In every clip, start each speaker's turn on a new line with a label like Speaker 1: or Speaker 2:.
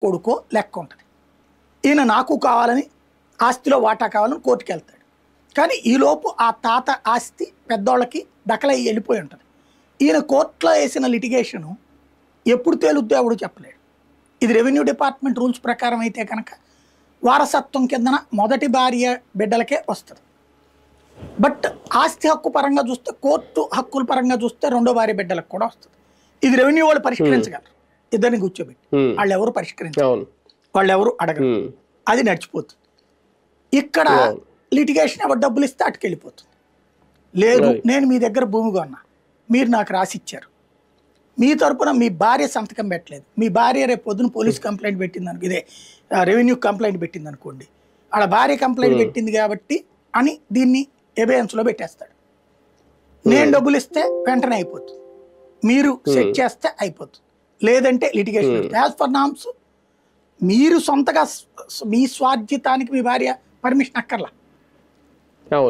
Speaker 1: కొడుకో లెక్క ఉంటుంది. ఈయన నాకు కావాలని ఆస్తిలో వాటా కావాలని కోర్టుకు వెళ్తాడు. కానీ ఈలోపు ఆ తాత ఆస్తి పెద్దోళ్ళకి దఖలై వెళ్ళిపోయి ఉంటుంది. ఈయన కోర్టులో వేసిన లిటిగేషను ఎప్పుడు తేలుద్దో ఎవడు చెప్పలేడు. ఇది రెవెన్యూ డిపార్ట్మెంట్ రూల్స్ ప్రకారం అయితే కనుక వారసత్వం కిందన మొదటి భార్య బిడ్డలకే వస్తుంది. బట్ ఆస్తి హక్కు పరంగా చూస్తే, కోర్టు హక్కుల పరంగా చూస్తే రెండో భార్య బిడ్డలకు కూడా వస్తుంది. ఇది రెవెన్యూ వాళ్ళు పరిష్కరించగలరు, ఇద్దరిని కూర్చోబెట్టి. వాళ్ళు ఎవరు పరిష్కరించారు, వాళ్ళు ఎవరు అడగరు, అది నడిచిపోతుంది. ఇక్కడ లిటిగేషన్ ఎవరు డబ్బులు ఇస్తే అటుకెళ్ళిపోతుంది. లేదు, నేను మీ దగ్గర భూమి కొన్నా, మీరు నాకు రాసిచ్చారు, మీ తరపున మీ భార్య సంతకం పెట్టలేదు, మీ భార్య రేపు పొద్దున పోలీస్ కంప్లైంట్ పెట్టింది అనుకో, ఇదే రెవెన్యూ కంప్లైంట్ పెట్టింది అనుకోండి, వాళ్ళ భార్య కంప్లైంట్ పెట్టింది కాబట్టి అని దీన్ని ఎబియన్స్లో పెట్టేస్తాడు. నేను డబ్బులు ఇస్తే వెంటనే అయిపోతుంది, మీరు సెట్ చేస్తే అయిపోతుంది. లేదంటే లిటిగేషన్. యాజ్ పర్ నామ్స్ మీరు సొంతగా మీ స్వార్జితానికి మీ భార్య పర్మిషన్ అక్కర్లా,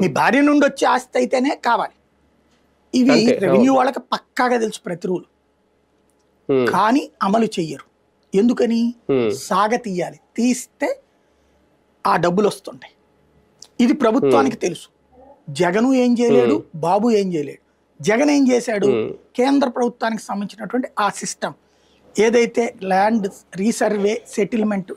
Speaker 1: మీ భార్య నుండి వచ్చే ఆస్తి అయితేనే కావాలి. ఇవి రెవెన్యూ వాళ్ళకి పక్కాగా తెలుసు ప్రతి రూల్, కానీ అమలు చెయ్యరు. ఎందుకని? సాగతీయాలి, తీస్తే ఆ డబ్బులు వస్తుంటాయి. ఇది ప్రభుత్వానికి తెలుసు. జగను ఏం చేయలేడు, బాబు ఏం చేయలేడు. జగన్ ఏం చేశాడు? కేంద్ర ప్రభుత్వానికి సంబంధించినటువంటి ఆ సిస్టమ్ ఏదైతే ల్యాండ్ రీసర్వే సెటిల్మెంట్